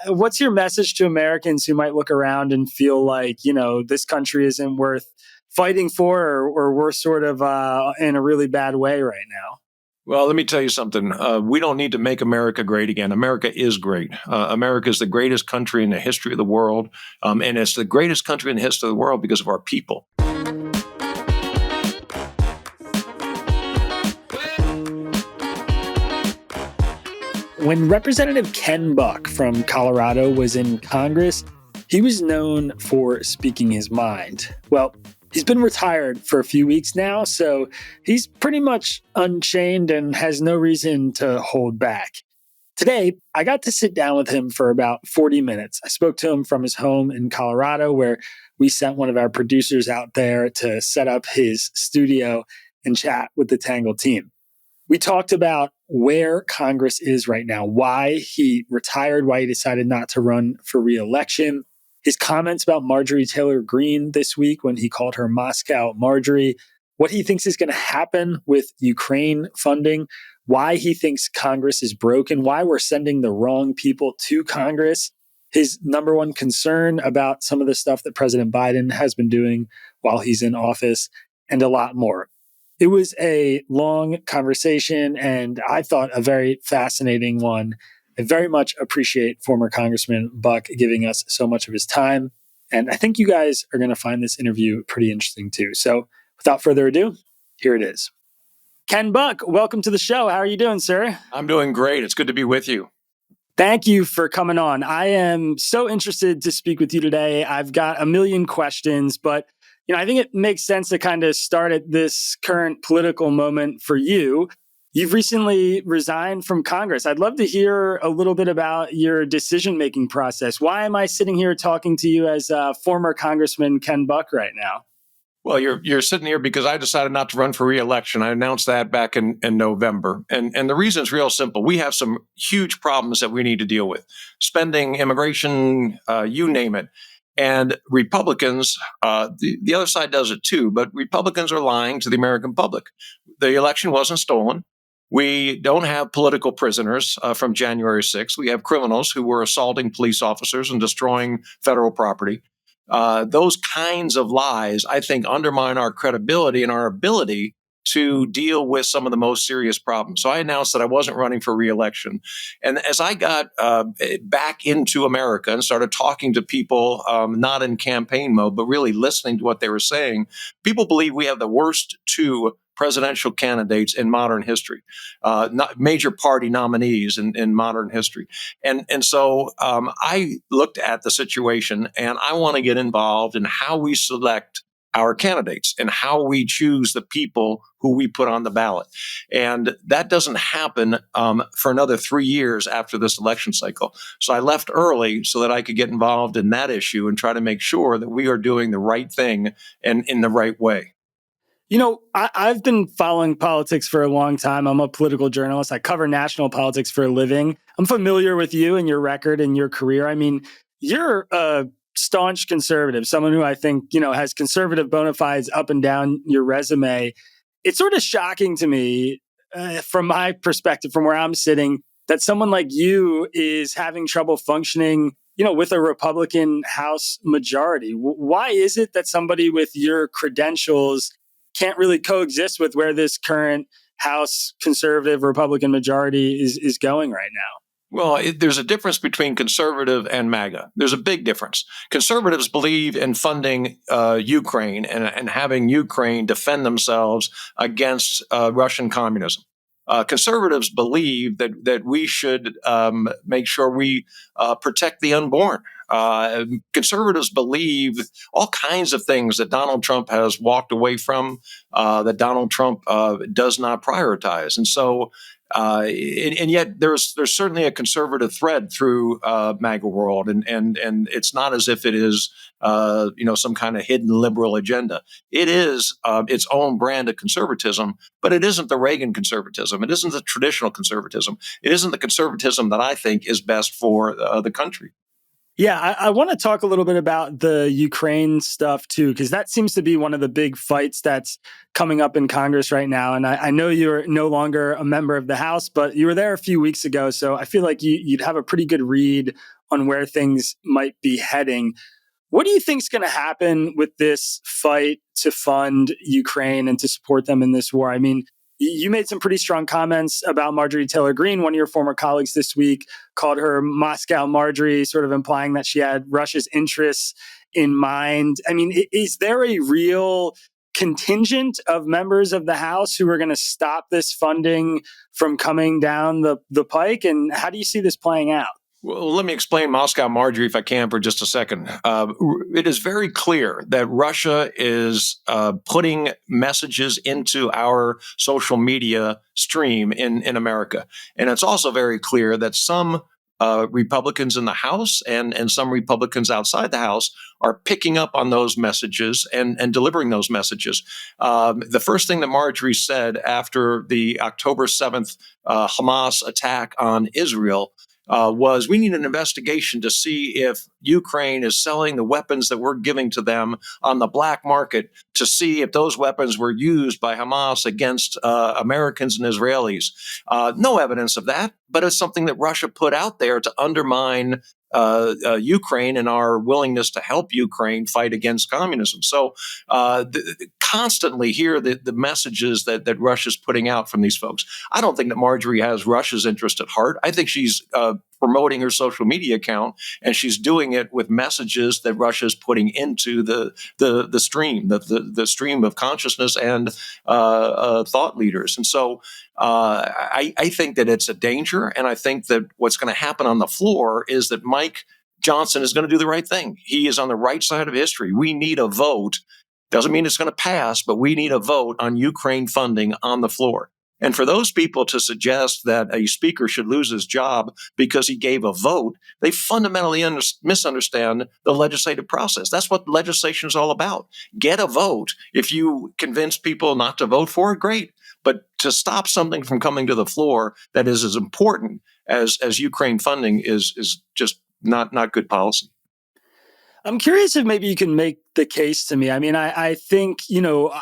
What's your message to Americans who might look around and feel like, this country isn't worth fighting for, or we're sort of in a really bad way right now? Well, let me tell you something. We don't need to make America great again. America is great. America is the greatest country in the history of the world. And it's the greatest country in the history of the world because of our people. When Representative Ken Buck from Colorado was in Congress, he was known for speaking his mind. Well, he's been retired for a few weeks now, so he's pretty much unchained and has no reason to hold back. Today, I got to sit down with him for about 40 minutes. I spoke to him from his home in Colorado, where we sent one of our producers out there to set up his studio and chat with the Tangle team. We talked about where Congress is right now, why he retired, why he decided not to run for re-election, his comments about Marjorie Taylor Greene this week when he called her Moscow Marjorie, what he thinks is going to happen with Ukraine funding, why he thinks Congress is broken, why we're sending the wrong people to Congress, his number one concern about some of the stuff that President Biden has been doing while he's in office, and a lot more. It was a long conversation, and I thought a very fascinating one. I very much appreciate former Congressman Buck giving us so much of his time. And I think you guys are going to find this interview pretty interesting too. So without further ado, here it is. Ken Buck, welcome to the show. How are you doing, sir? I'm doing great. It's good to be with you. Thank you for coming on. I am so interested to speak with you today. I've got a million questions, but I think it makes sense to kind of start at this current political moment for you. You've recently resigned from Congress. I'd love to hear a little bit about your decision-making process. Why am I sitting here talking to you as former Congressman Ken Buck right now? Well, you're sitting here because I decided not to run for re-election. I announced that back in November. And the reason is real simple. We have some huge problems that we need to deal with. Spending, immigration, you name it. And Republicans, the other side does it too, but Republicans are lying to the American public. The election wasn't stolen. We don't have political prisoners from January 6th. We have criminals who were assaulting police officers and destroying federal property. Those kinds of lies, I think, undermine our credibility and our ability to deal with some of the most serious problems. So I announced that I wasn't running for re-election. And as I got back into America and started talking to people, not in campaign mode, but really listening to what they were saying, people believe we have the worst two presidential candidates in modern history, not major party nominees in modern history. And so I looked at the situation, and I want to get involved in how we select our candidates and how we choose the people who we put on the ballot. And that doesn't happen for another 3 years after this election cycle. So I left early so that I could get involved in that issue and try to make sure that we are doing the right thing and in the right way. I've been following politics for a long time. I'm a political journalist. I cover national politics for a living. I'm familiar with you and your record and your career. I mean, you're a staunch conservative, someone who I think, has conservative bona fides up and down your resume. It's sort of shocking to me, from my perspective, from where I'm sitting, that someone like you is having trouble functioning, with a Republican House majority. Why is it that somebody with your credentials can't really coexist with where this current House conservative Republican majority is going right now? Well, there's a difference between conservative and MAGA. There's a big difference. Conservatives believe in funding Ukraine and having Ukraine defend themselves against Russian communism. Conservatives believe that we should make sure we protect the unborn. Conservatives believe all kinds of things that Donald Trump has walked away from, that Donald Trump does not prioritize. And so, and yet there's certainly a conservative thread through MAGA world, and it's not as if it is some kind of hidden liberal agenda. It is its own brand of conservatism, but it isn't the Reagan conservatism. It isn't the traditional conservatism. It isn't the conservatism that I think is best for the country. Yeah, I want to talk a little bit about the Ukraine stuff too, because that seems to be one of the big fights that's coming up in Congress right now. And I know you're no longer a member of the House, but you were there a few weeks ago. So I feel like you'd have a pretty good read on where things might be heading. What do you think is going to happen with this fight to fund Ukraine and to support them in this war? I mean, you made some pretty strong comments about Marjorie Taylor Greene, one of your former colleagues this week, called her Moscow Marjorie, sort of implying that she had Russia's interests in mind. I mean, is there a real contingent of members of the House who are going to stop this funding from coming down the pike? And how do you see this playing out? Well, let me explain Moscow Marjorie, if I can, for just a second. It is very clear that Russia is putting messages into our social media stream in America. And it's also very clear that some Republicans in the House and some Republicans outside the House are picking up on those messages and delivering those messages. The first thing that Marjorie said after the October 7th Hamas attack on Israel was we need an investigation to see if Ukraine is selling the weapons that we're giving to them on the black market, to see if those weapons were used by Hamas against Americans and Israelis. No evidence of that, but it's something that Russia put out there to undermine Ukraine and our willingness to help Ukraine fight against communism. So constantly hear the messages that Russia's putting out from these folks. I don't think that Marjorie has Russia's interest at heart. I think she's promoting her social media account, and she's doing it with messages that Russia's putting into the stream, the stream of consciousness and thought leaders. And so I think that it's a danger, and I think that what's going to happen on the floor is that Mike Johnson is going to do the right thing. He is on the right side of history. We need a vote. Doesn't mean it's going to pass, but we need a vote on Ukraine funding on the floor. And for those people to suggest that a speaker should lose his job because he gave a vote, they fundamentally misunderstand the legislative process. That's what legislation is all about. Get a vote. If you convince people not to vote for it, great. But to stop something from coming to the floor that is as important as Ukraine funding is just not good policy. I'm curious if maybe you can make the case to me. I mean, I think,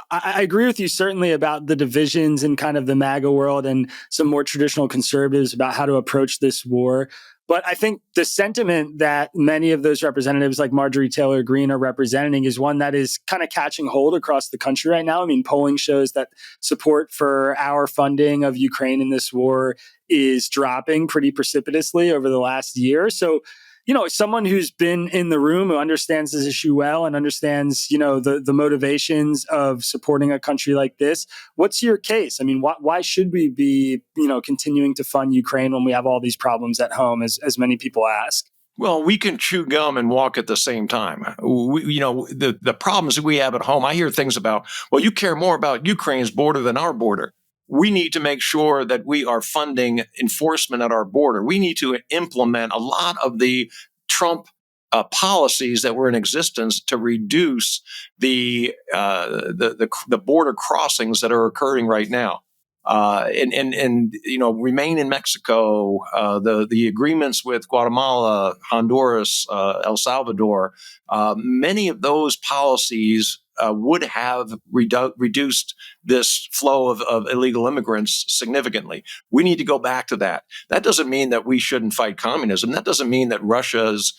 I agree with you certainly about the divisions in kind of the MAGA world and some more traditional conservatives about how to approach this war. But I think the sentiment that many of those representatives like Marjorie Taylor Greene are representing is one that is kind of catching hold across the country right now. I mean, polling shows that support for our funding of Ukraine in this war is dropping pretty precipitously over the last year. So, someone who's been in the room, who understands this issue well and understands, the motivations of supporting a country like this, what's your case? I mean, why should we be, continuing to fund Ukraine when we have all these problems at home, as many people ask? Well, we can chew gum and walk at the same time. The problems that we have at home, I hear things about, well, you care more about Ukraine's border than our border. We need to make sure that we are funding enforcement at our border. We need to implement a lot of the Trump policies that were in existence to reduce the border crossings that are occurring right now. Remain in Mexico, the agreements with Guatemala, Honduras, El Salvador, many of those policies would have reduced this flow of illegal immigrants significantly. We need to go back to that. That doesn't mean that we shouldn't fight communism. That doesn't mean that Russia's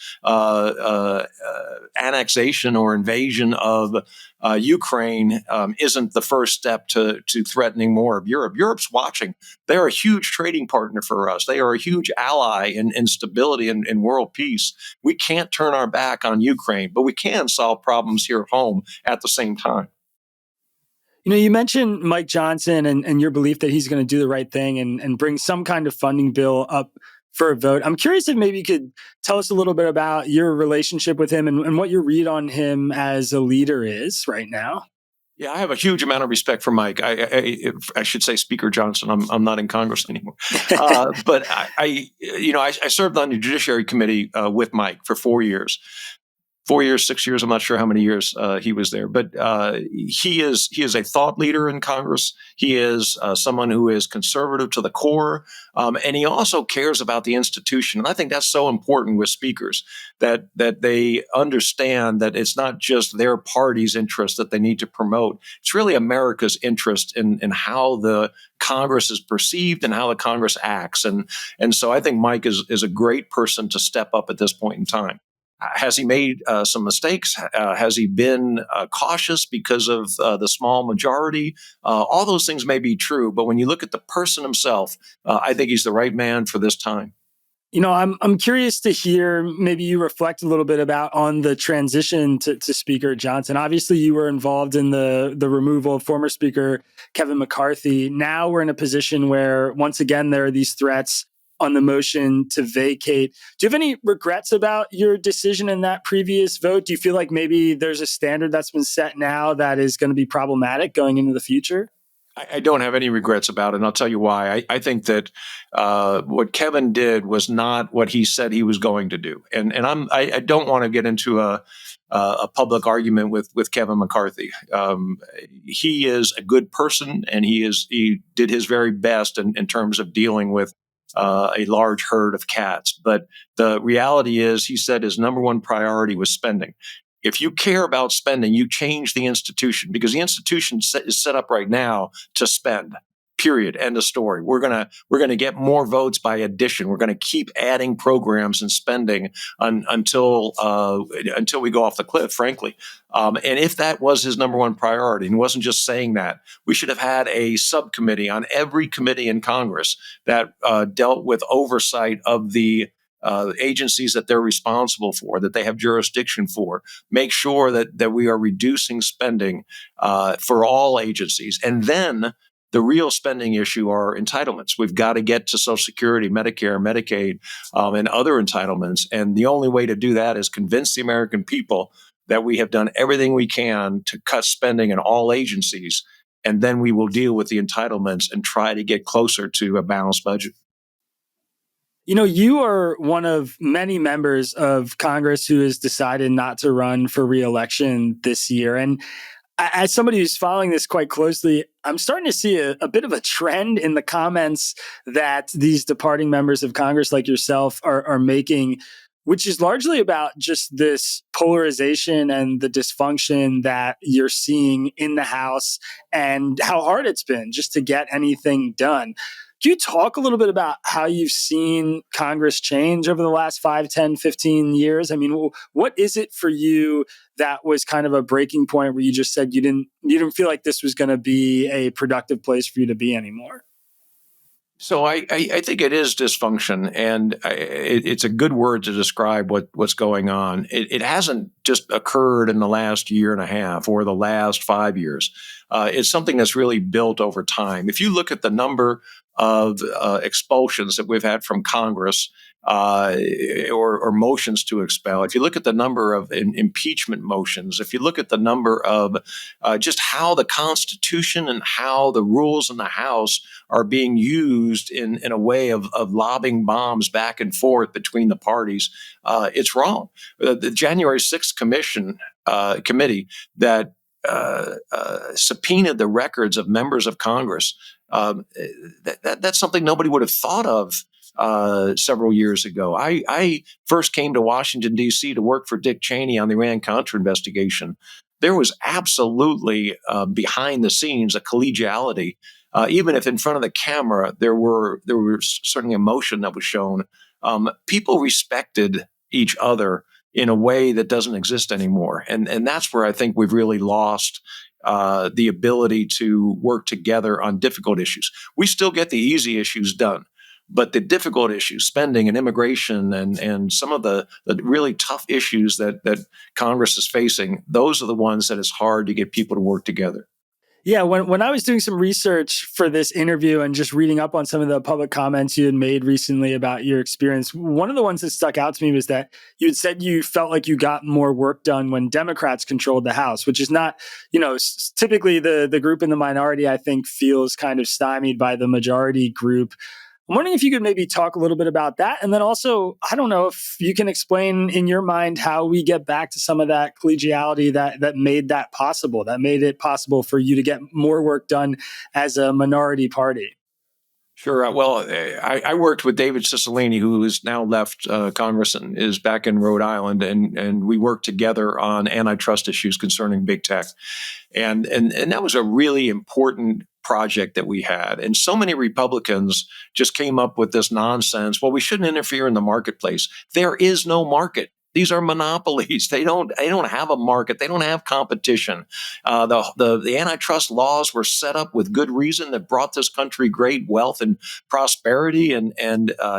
annexation or invasion of Ukraine isn't the first step to threatening more of Europe. Europe's watching. They're a huge trading partner for us. They are a huge ally in stability and world peace. We can't turn our back on Ukraine, but we can solve problems here at home at the same time. You mentioned Mike Johnson and your belief that he's going to do the right thing and bring some kind of funding bill up for a vote. I'm curious if maybe you could tell us a little bit about your relationship with him and what your read on him as a leader is right now. Yeah, I have a huge amount of respect for Mike. I should say Speaker Johnson. I'm not in Congress anymore, but I served on the Judiciary Committee with Mike for 4 years. 4 years, 6 years. I'm not sure how many years he was there, but he is a thought leader in Congress. He is someone who is conservative to the core, and he also cares about the institution. And I think that's so important with speakers that they understand that it's not just their party's interest that they need to promote. It's really America's interest in how the Congress is perceived and how the Congress acts. And so I think Mike is a great person to step up at this point in time. Has he made some mistakes? Has he been cautious because of the small majority? All those things may be true, but when you look at the person himself, I think he's the right man for this time. I'm curious to hear maybe you reflect a little bit about on the transition to Speaker Johnson. Obviously, you were involved in the removal of former Speaker Kevin McCarthy. Now we're in a position where once again there are these threats on the motion to vacate. Do you have any regrets about your decision in that previous vote? Do you feel like maybe there's a standard that's been set now that is going to be problematic going into the future? I don't have any regrets about it, and I'll tell you why. I think that what Kevin did was not what he said he was going to do, and I don't want to get into a public argument with Kevin McCarthy. He is a good person, and he did his very best in terms of dealing with a large herd of cats. But the reality is, he said his number one priority was spending. If you care about spending, you change the institution, because the institution is set up right now to spend. Period. End of story. We're gonna get more votes by addition. We're gonna keep adding programs and spending until we go off the cliff, frankly. And if that was his number one priority, and he wasn't just saying that, we should have had a subcommittee on every committee in Congress that dealt with oversight of the agencies that they're responsible for, that they have jurisdiction for. Make sure that we are reducing spending for all agencies, and then the real spending issue are entitlements. We've got to get to Social Security, Medicare, Medicaid, and other entitlements. And the only way to do that is convince the American people that we have done everything we can to cut spending in all agencies. And then we will deal with the entitlements and try to get closer to a balanced budget. You are one of many members of Congress who has decided not to run for re-election this year. And as somebody who's following this quite closely, I'm starting to see a bit of a trend in the comments that these departing members of Congress like yourself are making, which is largely about just this polarization and the dysfunction that you're seeing in the House and how hard it's been just to get anything done. Can you talk a little bit about how you've seen Congress change over the last 5, 10, 15 years? I mean, what is it for you that was kind of a breaking point where you just said you didn't feel like this was going to be a productive place for you to be anymore? So I think it is dysfunction, and it's a good word to describe what's going on. It hasn't just occurred in the last year and a half or the last 5 years. It's something that's really built over time. If you look at the number of expulsions that we've had from Congress, or motions to expel, if you look at the number of impeachment motions, if you look at the number of just how the Constitution and how the rules in the House are being used in a way of lobbing bombs back and forth between the parties, it's wrong. The January 6th committee that subpoenaed the records of members of Congress, that's something nobody would have thought of several years ago. I first came to Washington, D.C. to work for Dick Cheney on the Iran-Contra investigation. There was absolutely behind the scenes a collegiality. Even if in front of the camera there was certainly emotion that was shown, people respected each other in a way that doesn't exist anymore. And that's where I think we've really lost the ability to work together on difficult issues. We still get the easy issues done, but the difficult issues, spending and immigration and some of the really tough issues that Congress is facing, those are the ones that it's hard to get people to work together. Yeah, when I was doing some research for this interview and just reading up on some of the public comments you had made recently about your experience, one of the ones that stuck out to me was that you had said you felt like you got more work done when Democrats controlled the House, which is not, typically the group in the minority, I think, feels kind of stymied by the majority group. I'm wondering if you could maybe talk a little bit about that. And then also, I don't know if you can explain in your mind how we get back to some of that collegiality that made that possible, that made it possible for you to get more work done as a minority party. Sure. I worked with David Cicilline, who is now left Congress and is back in Rhode Island, and we worked together on antitrust issues concerning big tech. And that was a really important project that we had. And so many Republicans just came up with this nonsense. Well, we shouldn't interfere in the marketplace. There is no market. These are monopolies. They don't have a market. They don't have competition. The antitrust laws were set up with good reason that brought this country great wealth and prosperity and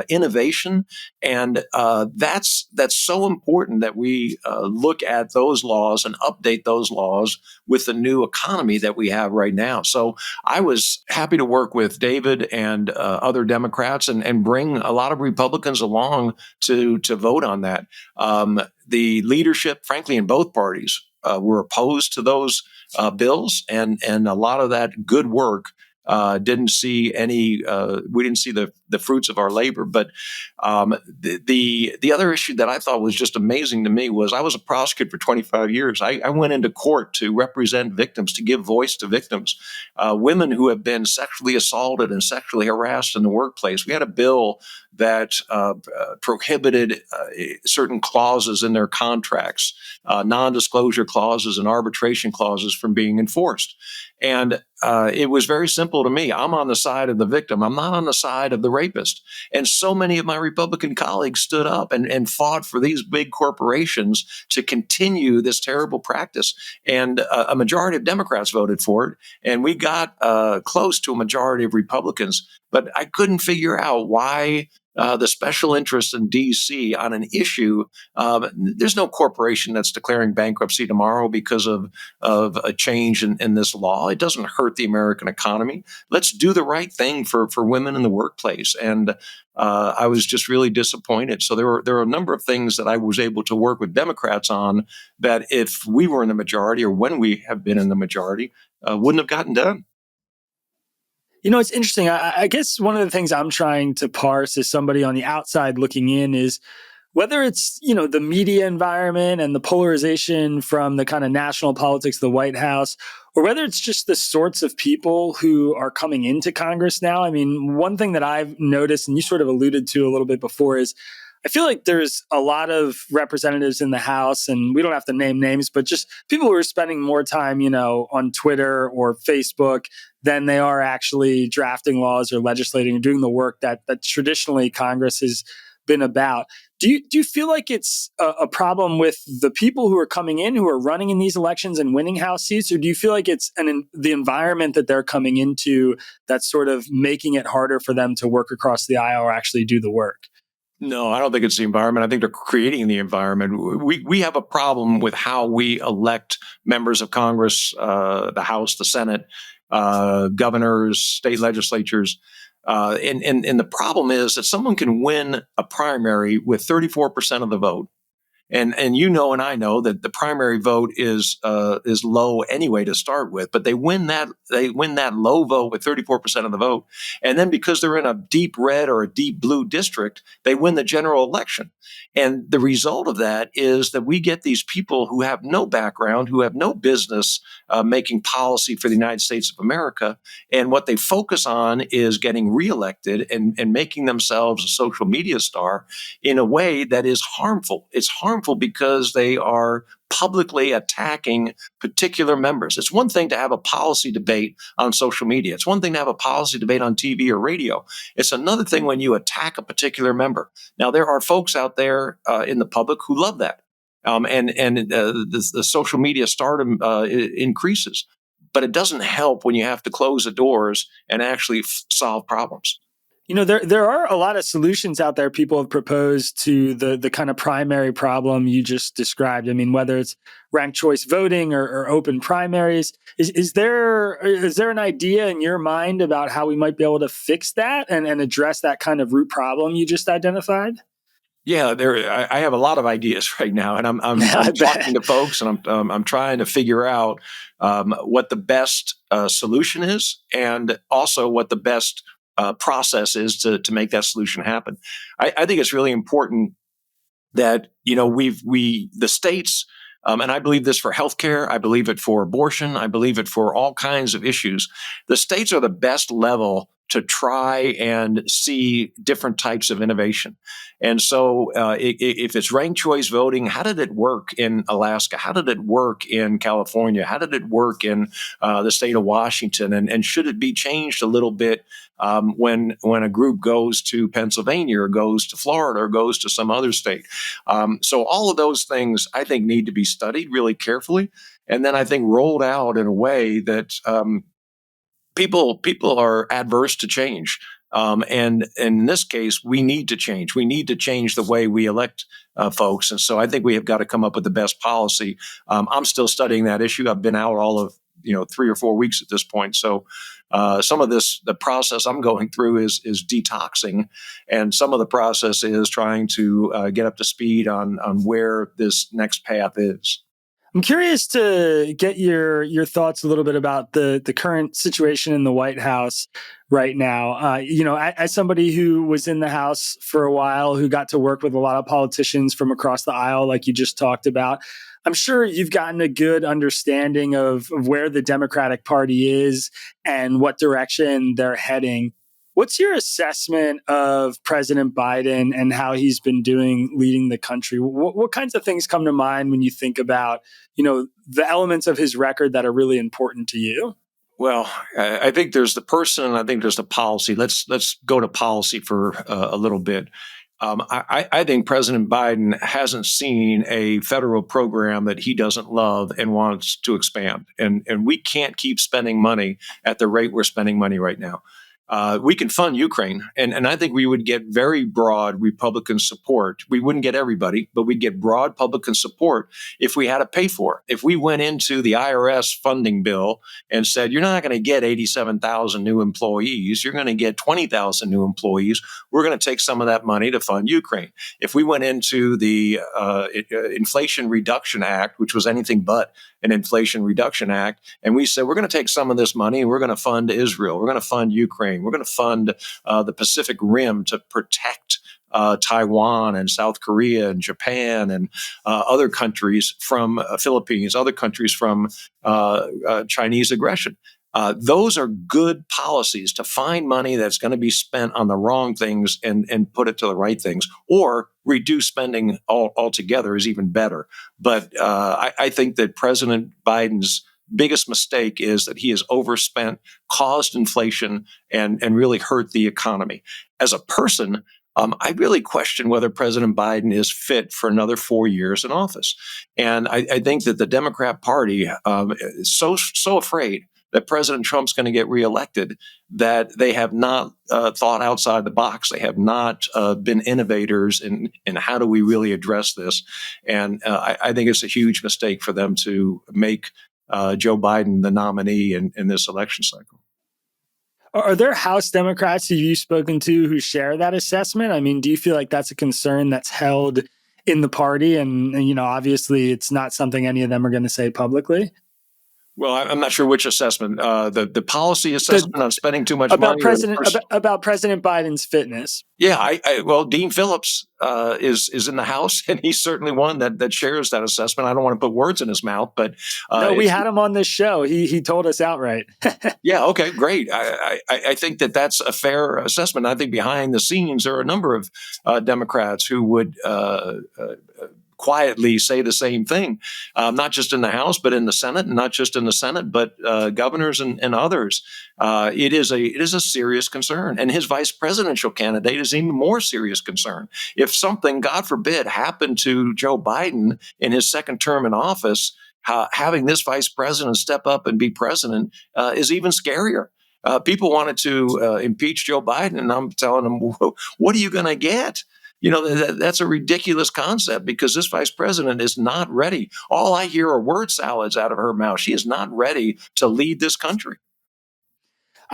innovation. And that's so important that we look at those laws and update those laws with the new economy that we have right now. So I was happy to work with David and other Democrats and bring a lot of Republicans along to vote on that. The leadership, frankly, in both parties were opposed to those bills, and a lot of that good work didn't see any. We didn't see the fruits of our labor. But the other issue that I thought was just amazing to me was I was a prosecutor for 25 years. I went into court to represent victims, to give voice to victims, women who have been sexually assaulted and sexually harassed in the workplace. We had a bill that prohibited certain clauses in their contracts, non-disclosure clauses and arbitration clauses from being enforced. And it was very simple to me. I'm on the side of the victim. I'm not on the side of the rapist. And so many of my Republican colleagues stood up and fought for these big corporations to continue this terrible practice. And a majority of Democrats voted for it. And we got close to a majority of Republicans. But I couldn't figure out why the special interest in D.C. on an issue. There's no corporation that's declaring bankruptcy tomorrow because of a change in this law. It doesn't hurt the American economy. Let's do the right thing for women in the workplace. And I was just really disappointed. So there were a number of things that I was able to work with Democrats on that if we were in the majority or when we have been in the majority, wouldn't have gotten done. It's interesting. I guess one of the things I'm trying to parse as somebody on the outside looking in is whether it's, the media environment and the polarization from the kind of national politics, the White House, or whether it's just the sorts of people who are coming into Congress now. I mean, one thing that I've noticed, and you sort of alluded to a little bit before, is I feel like there's a lot of representatives in the House, and we don't have to name names, but just people who are spending more time, on Twitter or Facebook than they are actually drafting laws or legislating or doing the work that traditionally Congress has been about. Do you feel like it's a problem with the people who are coming in, who are running in these elections and winning House seats, or do you feel like it's the environment that they're coming into that's sort of making it harder for them to work across the aisle or actually do the work? No, I don't think it's the environment. I think they're creating the environment. We have a problem with how we elect members of Congress, the House, the Senate, governors, state legislatures. And the problem is that someone can win a primary with 34% of the vote. And and I know that the primary vote is low anyway to start with, but they win that low vote with 34% of the vote, and then because they're in a deep red or a deep blue district, they win the general election. And the result of that is that we get these people who have no background, who have no business making policy for the United States of America, and what they focus on is getting reelected and making themselves a social media star in a way that is harmful. It's harmful because they are publicly attacking particular members. It's one thing to have a policy debate on social media. It's one thing to have a policy debate on TV or radio. It's another thing when you attack a particular member. Now, there are folks out there in the public who love that. The social media stardom increases. But it doesn't help when you have to close the doors and actually solve problems. There are a lot of solutions out there people have proposed to the kind of primary problem you just described. I mean, whether it's ranked choice voting or open primaries, is there an idea in your mind about how we might be able to fix that and address that kind of root problem you just identified? Yeah, I have a lot of ideas right now, and I'm talking to folks, and I'm trying to figure out what the best solution is, and also what the best process is to make that solution happen. I think it's really important that the states, and I believe this for healthcare, I believe it for abortion, I believe it for all kinds of issues. The states are the best level to try and see different types of innovation. And so if it's ranked choice voting, how did it work in Alaska? How did it work in California? How did it work in the state of Washington? And should it be changed a little bit when a group goes to Pennsylvania or goes to Florida or goes to some other state? So all of those things, I think, need to be studied really carefully, and then I think rolled out in a way that people are adverse to change. And in this case, we need to change. We need to change the way we elect folks. And so I think we have got to come up with the best policy. I'm still studying that issue. I've been out all of 3 or 4 weeks at this point. So some of the process I'm going through is detoxing, and some of the process is trying to get up to speed on where this next path is. I'm curious to get your thoughts a little bit about the current situation in the White House right now. As somebody who was in the House for a while, who got to work with a lot of politicians from across the aisle, like you just talked about, I'm sure you've gotten a good understanding of where the Democratic Party is and what direction they're heading. What's your assessment of President Biden and how he's been doing leading the country? What kinds of things come to mind when you think about, the elements of his record that are really important to you? Well, I think there's the person, and I think there's the policy. Let's go to policy for a little bit. I think President Biden hasn't seen a federal program that he doesn't love and wants to expand. And we can't keep spending money at the rate we're spending money right now. We can fund Ukraine, and I think we would get very broad Republican support. We wouldn't get everybody, but we'd get broad Republican support if we had to pay for it. If we went into the IRS funding bill and said, you're not going to get 87,000 new employees, you're going to get 20,000 new employees, we're going to take some of that money to fund Ukraine. If we went into the Inflation Reduction Act, which was anything but an Inflation Reduction Act, and we said, we're going to take some of this money and we're going to fund Israel, we're going to fund Ukraine, we're going to fund the Pacific Rim to protect Taiwan and South Korea and Japan and other countries from Philippines, other countries from Chinese aggression. Those are good policies to find money that's going to be spent on the wrong things and put it to the right things, or reduce spending altogether is even better. But I think that President Biden's biggest mistake is that he has overspent, caused inflation, and really hurt the economy. As a person, I really question whether President Biden is fit for another 4 years in office. And I think that the Democrat Party is so afraid that President Trump's going to get reelected that they have not thought outside the box. They have not been innovators in how do we really address this. And I think it's a huge mistake for them to make Joe Biden the nominee in this election cycle. Are there House Democrats who you've spoken to who share that assessment? I mean, do you feel like that's a concern that's held in the party? And obviously it's not something any of them are going to say publicly. Well, I'm not sure which assessment. The policy assessment on spending too much about money. About President Biden's fitness. Yeah, well, Dean Phillips is in the House, and he's certainly one that shares that assessment. I don't want to put words in his mouth, but no, we had him on this show. He told us outright. Yeah, okay, great. I think that's a fair assessment. I think behind the scenes there are a number of Democrats who would quietly say the same thing, not just in the House, but in the Senate, and not just in the Senate, but governors and others. It is a serious concern, and his vice presidential candidate is even more serious concern. If something, God forbid, happened to Joe Biden in his second term in office, having this vice president step up and be president is even scarier. People wanted to impeach Joe Biden, and I'm telling them, what are you going to get? That's a ridiculous concept because this vice president is not ready. All I hear are word salads out of her mouth. She is not ready to lead this country.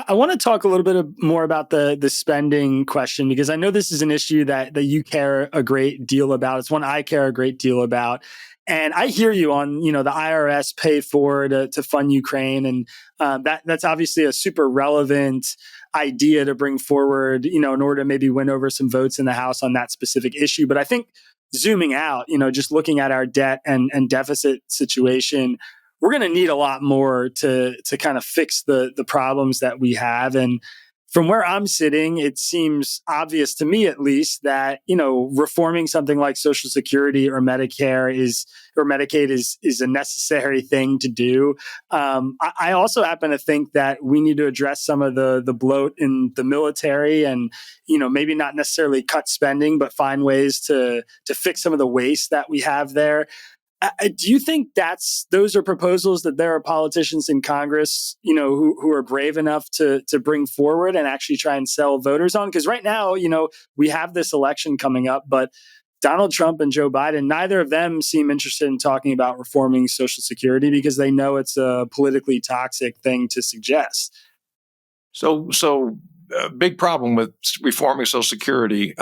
I want to talk a little bit more about the spending question, because I know this is an issue that you care a great deal about. It's one I care a great deal about. And I hear you on, the IRS pay for to fund Ukraine. And that's obviously a super relevant idea to bring forward, in order to maybe win over some votes in the House on that specific issue. But I think zooming out, just looking at our debt and deficit situation, we're going to need a lot more to kind of fix the problems that we have. And from where I'm sitting, it seems obvious to me, at least, that reforming something like Social Security or Medicare or Medicaid is a necessary thing to do. I also happen to think that we need to address some of the bloat in the military, and maybe not necessarily cut spending, but find ways to fix some of the waste that we have there. Do you think those are proposals that there are politicians in Congress, who are brave enough to bring forward and actually try and sell voters on? Because right now, we have this election coming up, but Donald Trump and Joe Biden, neither of them seem interested in talking about reforming Social Security because they know it's a politically toxic thing to suggest. So big problem with reforming Social Security.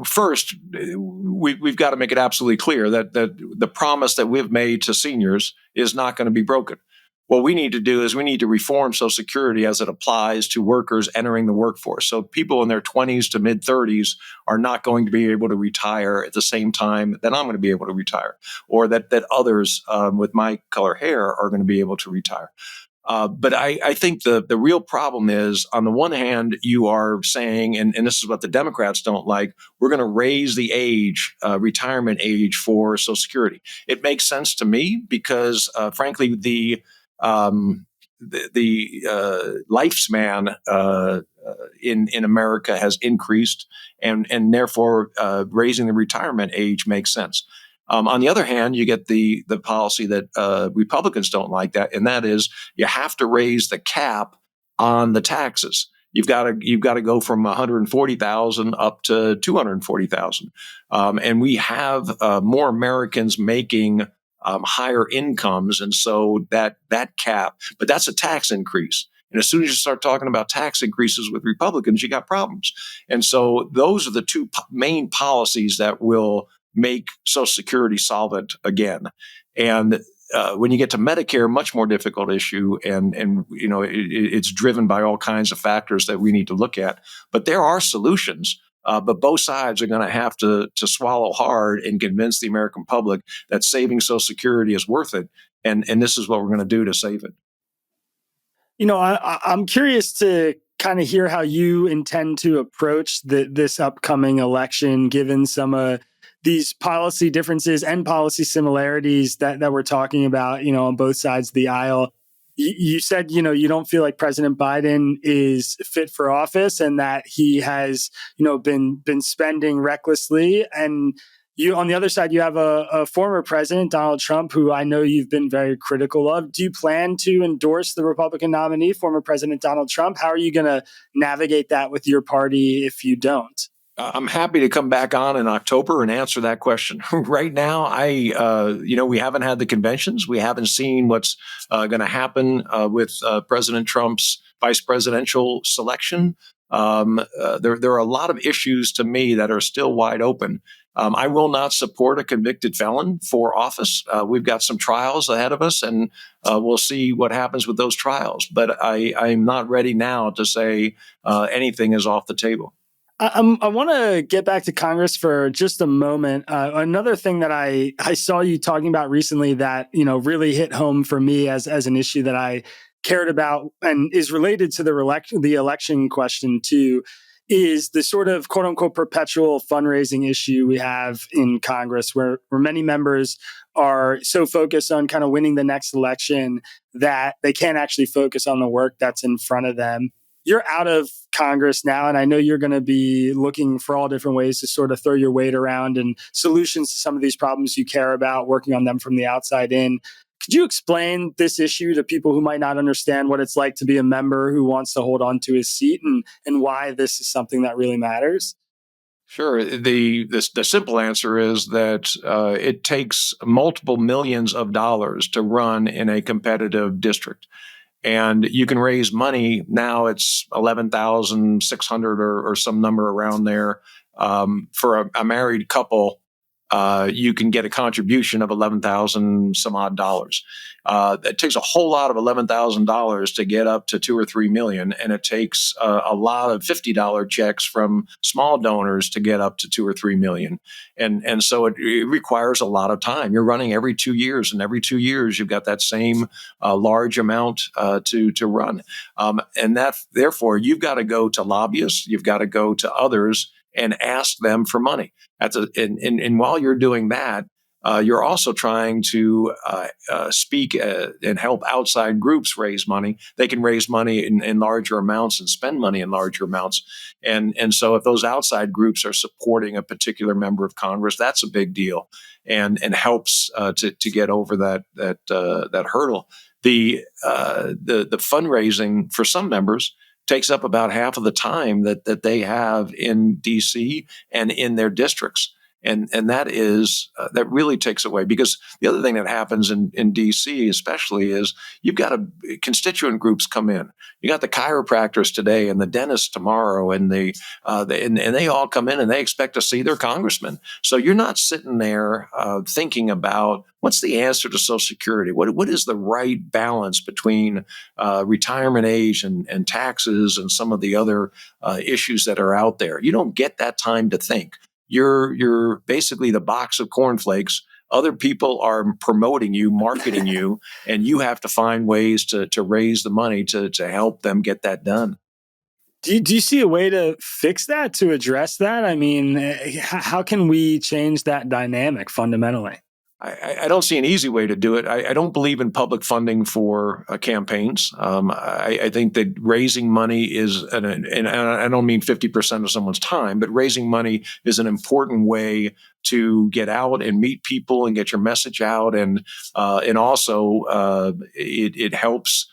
First, we've got to make it absolutely clear that the promise that we've made to seniors is not going to be broken. What we need to do is we need to reform Social Security as it applies to workers entering the workforce. So people in their 20s to mid 30s are not going to be able to retire at the same time that I'm going to be able to retire, or that others with my color hair are going to be able to retire. But I think the real problem is, on the one hand, you are saying, and this is what the Democrats don't like, we're going to raise the retirement age for Social Security. It makes sense to me because, frankly, the lifespan in America has increased, and therefore raising the retirement age makes sense. On the other hand, you get the policy that Republicans don't like, and that is you have to raise the cap on the taxes. You've got to go from 140,000 up to 240,000, and we have more Americans making higher incomes, and so that cap. But that's a tax increase. And as soon as you start talking about tax increases with Republicans, you got problems. And so those are the two main policies that will make Social Security solvent again. And when you get to Medicare, much more difficult issue, and it's driven by all kinds of factors that we need to look at. But there are solutions. But both sides are going to have to swallow hard and convince the American public that saving Social Security is worth it, and this is what we're going to do to save it. I'm curious to kind of hear how you intend to approach this upcoming election, given some of these policy differences and policy similarities that we're talking about, on both sides of the aisle. You said, you don't feel like President Biden is fit for office and that he has, been spending recklessly. And you, on the other side, you have a former president, Donald Trump, who I know you've been very critical of. Do you plan to endorse the Republican nominee, former President Donald Trump? How are you going to navigate that with your party if you don't? I'm happy to come back on in October and answer that question. Right now, we haven't had the conventions. We haven't seen what's going to happen with President Trump's vice presidential selection. There are a lot of issues to me that are still wide open. I will not support a convicted felon for office. We've got some trials ahead of us, and we'll see what happens with those trials. But I'm not ready now to say anything is off the table. I want to get back to Congress for just a moment. Another thing that I saw you talking about recently that really hit home for me as an issue that I cared about and is related to the election question too, is the sort of quote unquote perpetual fundraising issue we have in Congress, where many members are so focused on kind of winning the next election that they can't actually focus on the work that's in front of them. You're out of Congress now, and I know you're going to be looking for all different ways to sort of throw your weight around and solutions to some of these problems you care about, working on them from the outside in. Could you explain this issue to people who might not understand what it's like to be a member who wants to hold on to his seat, and why this is something that really matters? Sure. The simple answer is that it takes multiple millions of dollars to run in a competitive district. And you can raise money now; it's 11,600 or some number around there for a married couple you can get a contribution of 11,000 some odd dollars. It takes a whole lot of $11,000 to get up to 2 or 3 million, and it takes a lot of $50 checks from small donors to get up to 2 or 3 million. And so it requires a lot of time. You're running every 2 years, and every 2 years you've got that same large amount to run. And that therefore you've got to go to lobbyists, you've got to go to others and ask them for money. And while you're doing that, you're also trying to speak and help outside groups raise money. They can raise money in larger amounts and spend money in larger amounts. And so if those outside groups are supporting a particular member of Congress, that's a big deal and helps to get over that hurdle. The fundraising for some members takes up about half of the time that they have in DC and in their districts. And that is that really takes away, because the other thing that happens in DC especially is you've got constituent groups come in. You got the chiropractors today and the dentists tomorrow, and and they all come in and they expect to see their congressman. So you're not sitting there thinking about what's the answer to Social Security. What is the right balance between retirement age and taxes and some of the other issues that are out there. You don't get that time to think. You're basically the box of cornflakes. Other people are promoting you, marketing you, and you have to find ways to raise the money to help them get that done. Do you see a way to fix that, to address that? I mean, how can we change that dynamic fundamentally? I don't see an easy way to do it. I don't believe in public funding for campaigns. I think that raising money is, and I don't mean 50% of someone's time, but raising money is an important way to get out and meet people and get your message out, and also it helps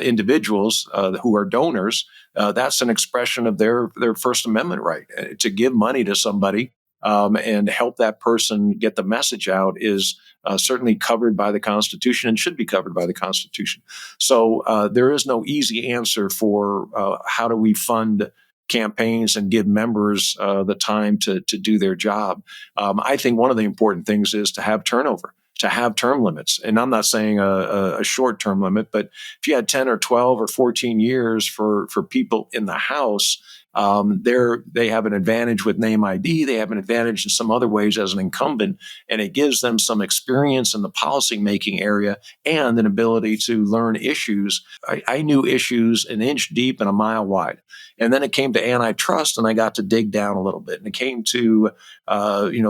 individuals who are donors. That's an expression of their First Amendment right to give money to somebody. And help that person get the message out is certainly covered by the Constitution and should be covered by the Constitution. So there is no easy answer for how do we fund campaigns and give members the time to do their job. I think one of the important things is to have turnover, to have term limits. And I'm not saying a short-term limit, but if you had 10 or 12 or 14 years for people in the House, they have an advantage with name ID. They have an advantage in some other ways as an incumbent, and it gives them some experience in the policy-making area and an ability to learn issues. I knew issues an inch deep and a mile wide. And then it came to antitrust, and I got to dig down a little bit. And it came to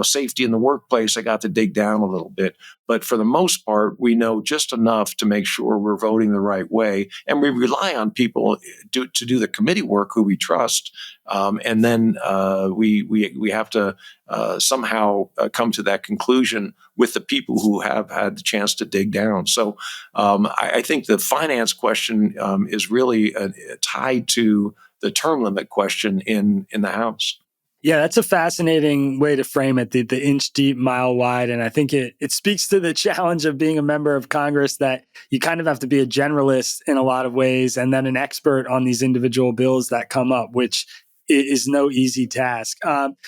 safety in the workplace. I got to dig down a little bit. But for the most part, we know just enough to make sure we're voting the right way. And we rely on people to do the committee work who we trust. And then we have to somehow come to that conclusion with the people who have had the chance to dig down. So I think the finance question is really tied to the term limit question in the House. Yeah, that's a fascinating way to frame it, the inch deep, mile wide. And I think it speaks to the challenge of being a member of Congress, that you kind of have to be a generalist in a lot of ways and then an expert on these individual bills that come up, which is no easy task.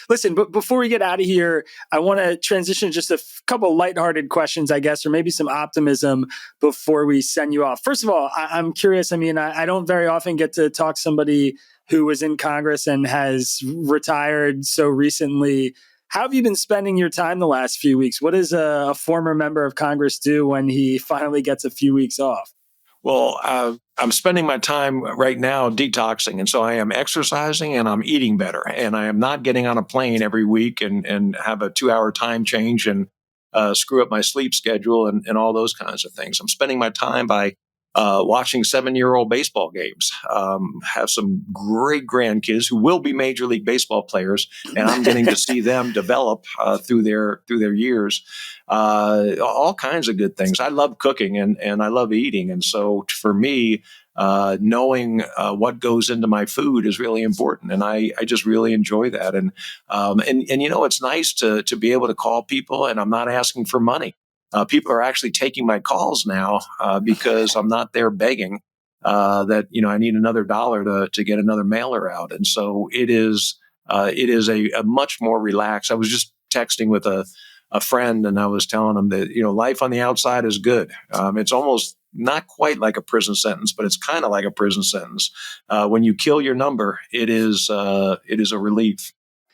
Listen, but before we get out of here, I want to transition just a couple lighthearted questions, I guess, or maybe some optimism before we send you off. First of all, I'm curious. I mean, I don't very often get to talk to somebody who was in Congress and has retired so recently. How have you been spending your time the last few weeks? What does a former member of Congress do when he finally gets a few weeks off? Well, I'm spending my time right now detoxing. And so I am exercising and I'm eating better. And I am not getting on a plane every week and have a 2-hour time change and screw up my sleep schedule and all those kinds of things. I'm spending my time by watching 7-year-old baseball games, have some great grandkids who will be Major League Baseball players, and I'm getting to see them develop through their years. All kinds of good things. I love cooking and I love eating, and so for me, knowing what goes into my food is really important, and I just really enjoy that. And it's nice to be able to call people, and I'm not asking for money. People are actually taking my calls now because I'm not there begging that I need another dollar to get another mailer out, and so it is a much more relaxed. I was just texting with a a friend, and I was telling him that, life on the outside is good. It's almost not quite like a prison sentence, but it's kind of like a prison sentence. When you kill your number, it is a relief.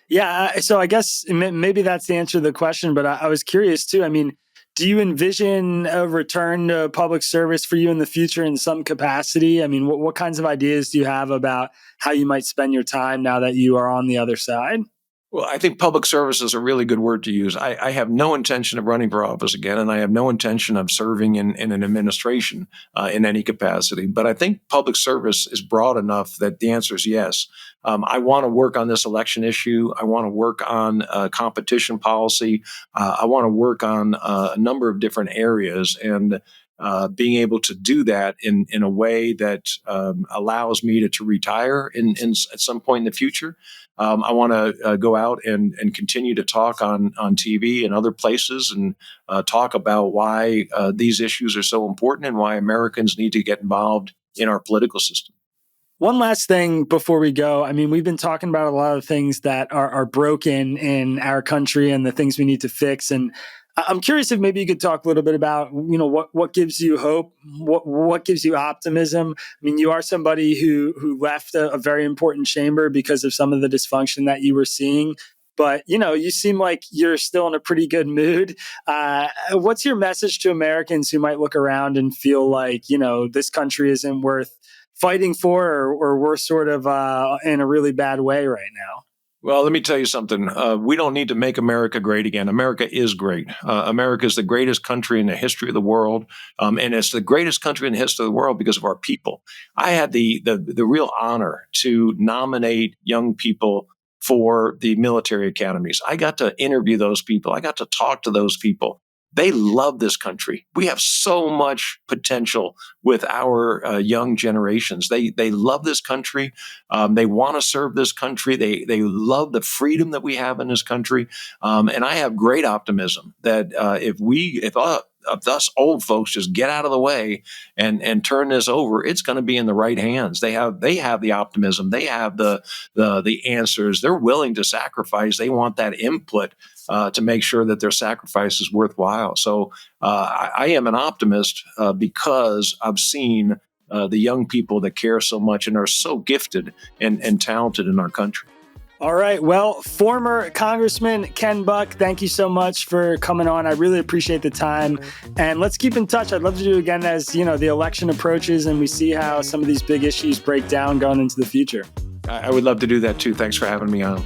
Yeah. So I guess maybe that's the answer to the question, but I was curious too. I mean, do you envision a return to public service for you in the future in some capacity? I mean, what kinds of ideas do you have about how you might spend your time now that you are on the other side? Well, I think public service is a really good word to use. I have no intention of running for office again, and I have no intention of serving in an administration in any capacity. But I think public service is broad enough that the answer is yes. I want to work on this election issue. I want to work on competition policy. I want to work on a number of different areas, and being able to do that in a way that allows me to retire at some point in the future. I want to go out and continue to talk on TV and other places and talk about why these issues are so important and why Americans need to get involved in our political system. One last thing before we go. I mean, we've been talking about a lot of things that are broken in our country and the things we need to fix. And I'm curious if maybe you could talk a little bit about, what gives you hope, what gives you optimism. I mean, you are somebody who left a very important chamber because of some of the dysfunction that you were seeing. But, you seem like you're still in a pretty good mood. What's your message to Americans who might look around and feel like, this country isn't worth fighting for, or we're sort of in a really bad way right now? Well, let me tell you something. We don't need to make America great again. America is great. America is the greatest country in the history of the world, and it's the greatest country in the history of the world because of our people. I had the real honor to nominate young people for the military academies. I got to interview those people. I got to talk to those people. They love this country. We have so much potential with our young generations. They love this country. They want to serve this country. They love the freedom that we have in this country. And I have great optimism that if us old folks just get out of the way and turn this over, it's going to be in the right hands. They have the optimism. They have the answers. They're willing to sacrifice. They want that input to make sure that their sacrifice is worthwhile. So I am an optimist because I've seen the young people that care so much and are so gifted and talented in our country. All right. Well, former Congressman Ken Buck, thank you so much for coming on. I really appreciate the time. And let's keep in touch. I'd love to do it again as, the election approaches and we see how some of these big issues break down going into the future. I would love to do that too. Thanks for having me on.